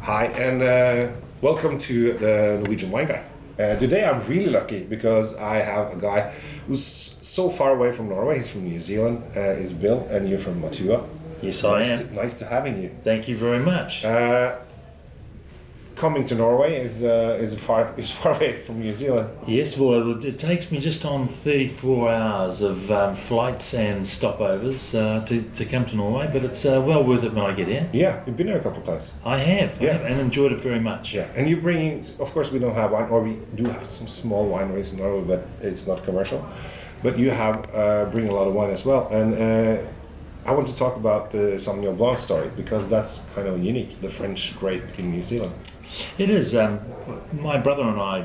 Hi, and welcome to the Norwegian Wine Guy. Today I'm really lucky because I have a guy who's so far away from Norway. He's from New Zealand. He's Bill, and you're from Matuas. Yes, I am. Nice to having you. Thank you very much. Coming to Norway is far away from New Zealand. Yes, well, it takes me just on 34 hours of flights and stopovers to come to Norway, but it's well worth it when I get here. Yeah, you've been there a couple of times. I have, and enjoyed it very much. Yeah, and you're bringing, of course we don't have wine, or we do have some small wineries in Norway, but it's not commercial. But you have bring a lot of wine as well, and I want to talk about the Sauvignon Blanc story because that's kind of unique, the French grape in New Zealand. It is. My brother and I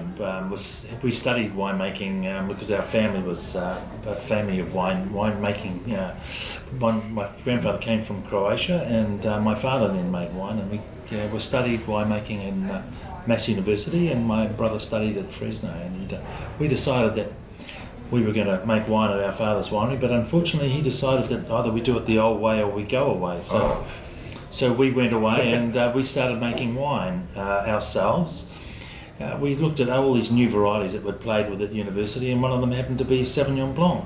we studied winemaking because our family was a family of winemaking. My grandfather came from Croatia, and my father then made wine, and we studied winemaking in Mass University, and my brother studied at Fresno, and we decided that we were going to make wine at our father's winery, but unfortunately he decided that either we do it the old way or we go away. So we went away and we started making wine ourselves. We looked at all these new varieties that were played with at university, and one of them happened to be Sauvignon Blanc.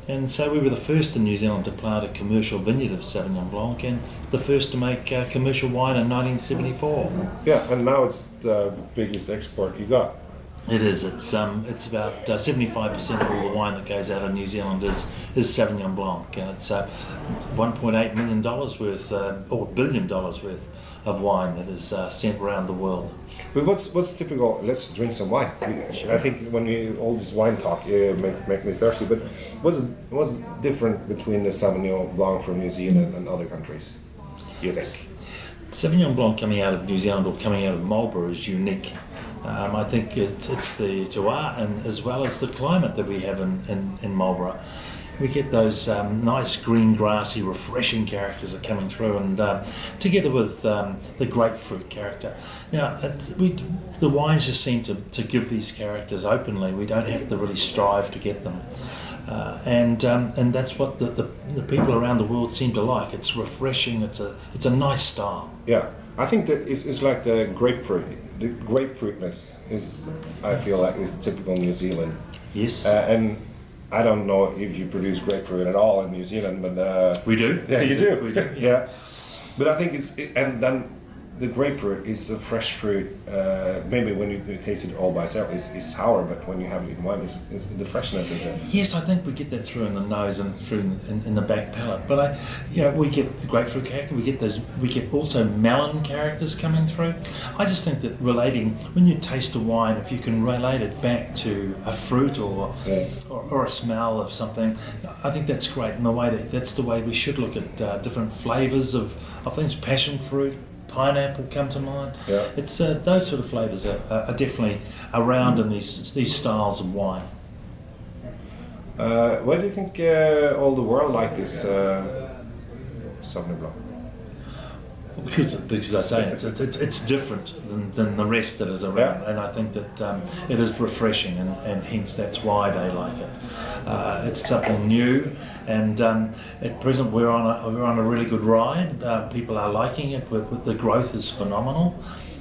And so we were the first in New Zealand to plant a commercial vineyard of Sauvignon Blanc, and the first to make commercial wine in 1974. Yeah, and now it's the biggest export you got. It is. It's about 75% of all the wine that goes out of New Zealand is Sauvignon Blanc, and it's $1.8 million worth, or $1 billion worth of wine that is sent around the world. But what's typical? Let's drink some wine. Sure. I think when all this wine talk make me thirsty. But what's different between the Sauvignon Blanc from New Zealand and other countries? You think? Sauvignon Blanc coming out of New Zealand or coming out of Marlborough is unique. I think it's the terroir and as well as the climate that we have in Marlborough. We get those nice green grassy refreshing characters that are coming through, and together with the grapefruit character. Now the wines just seem to give these characters openly. We don't have to really strive to get them. And that's what the people around the world seem to like. It's refreshing. It's a nice style. Yeah, I think that it's like the grapefruit. The grapefruitness is, I feel like, is typical New Zealand. Yes. And I don't know if you produce grapefruit at all in New Zealand, but we do. Yeah, you do. We do. Yeah. But I think and then the grapefruit is a fresh fruit. Maybe when you taste it all by itself, it's sour, but when you have it in wine, it's the freshness is it. Yes, I think we get that through in the nose and through in the back palate. But we get the grapefruit character. We get also melon characters coming through. I just think that when you taste a wine, if you can relate it back to a fruit or a smell of something, I think that's great. And that's the way we should look at different flavors of things. Passion fruit. Pineapple come to mind. Yeah. It's those sort of flavours are definitely around in these styles of wine. Why do you think all the world like this Sauvignon Blanc? Because I say it's different than the rest that is around, and I think that it is refreshing, and hence that's why they like it. It's something new, and at present we're on a really good ride. People are liking it. The growth is phenomenal.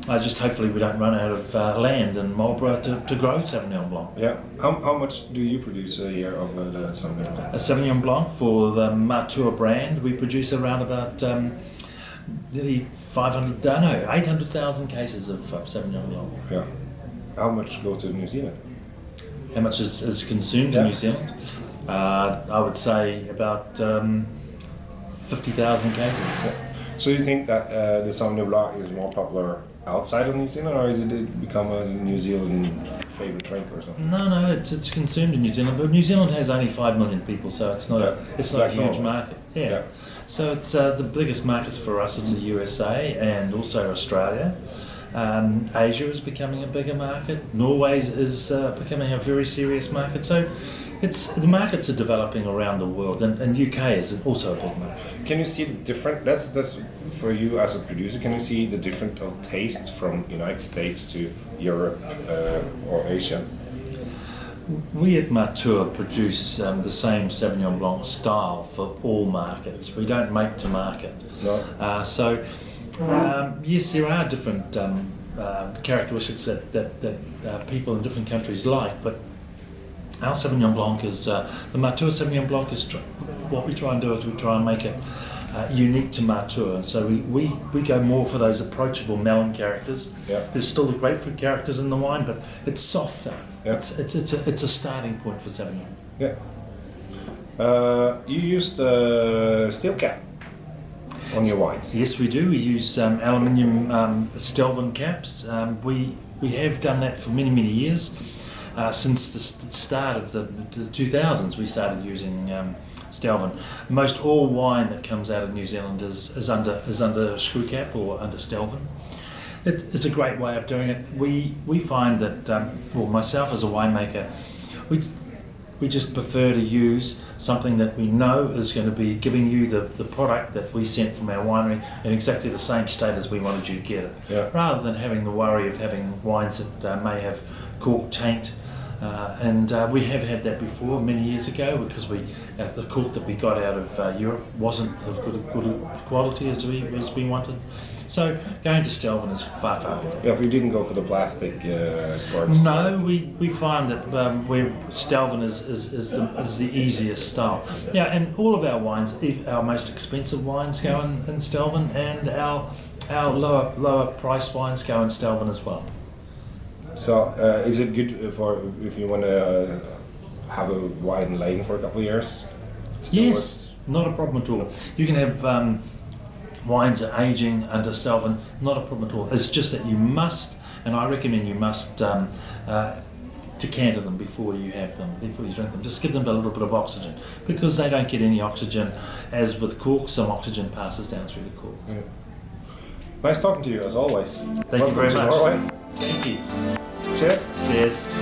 Just hopefully we don't run out of land in Marlborough to grow Sauvignon Blanc. Yeah. How much do you produce a year of the Sauvignon Blanc? A Sauvignon Blanc for the Matuas brand, we produce around about 800,000 cases of Sauvignon Blanc. Yeah. How much go to New Zealand? How much is consumed in New Zealand? I would say about 50,000 cases. Yeah. So you think that the Sauvignon Blanc is more popular outside of New Zealand, or is it become a New Zealand favorite drink or something? No, it's consumed in New Zealand, but New Zealand has only 5 million people, so it's not a huge market. Yeah. So it's the biggest markets for us is the USA and also Australia. Asia is becoming a bigger market. Norway is becoming a very serious market. So the markets are developing around the world, and UK is also a big market. Can you see the different? That's for you as a producer. Can you see the different tastes from United States to Europe or Asia? We at Matuas produce the same Sauvignon Blanc style for all markets. We don't make to market. No. So Yes, there are different characteristics that people in different countries like, but our Sauvignon Blanc is, the Matuas Sauvignon Blanc is, what we try and do is we try and make it unique to Matua. So we go more for those approachable melon characters. Yeah. There's still the grapefruit characters in the wine, but it's softer. Yeah. It's a starting point for Sauvignon. Yeah. You used steel cap on your wines. Yes, we do. We use aluminium Stelvin caps. We have done that for many years. Since the start of the 2000s, we started using Stelvin. Most all wine that comes out of New Zealand is under screw cap or under Stelvin. It's a great way of doing it. We find that, well, myself as a winemaker, we just prefer to use something that we know is going to be giving you the product that we sent from our winery in exactly the same state as we wanted you to get it. Yeah. Rather than having the worry of having wines that may have cork taint. We have had that before many years ago because the cork that we got out of Europe wasn't of good quality as we wanted. So going to Stelvin is far better. Yeah, if you didn't go for the plastic corks. No, we find that Stelvin is the easiest style. Yeah, and all of our wines, our most expensive wines go in Stelvin, and our lower priced wines go in Stelvin as well. So is it good for if you want to have a wine laying for a couple of years? Still Yes, works? not a problem at all. You can have wines are aging under Stelvin, not a problem at all. It's just that you must, and I recommend you must decanter them before you have them, before you drink them. Just give them a little bit of oxygen because they don't get any oxygen. As with cork, some oxygen passes down through the cork. Yeah. Nice talking to you as always. Thank you very much. Norway. Thank you. Cheers. Cheers.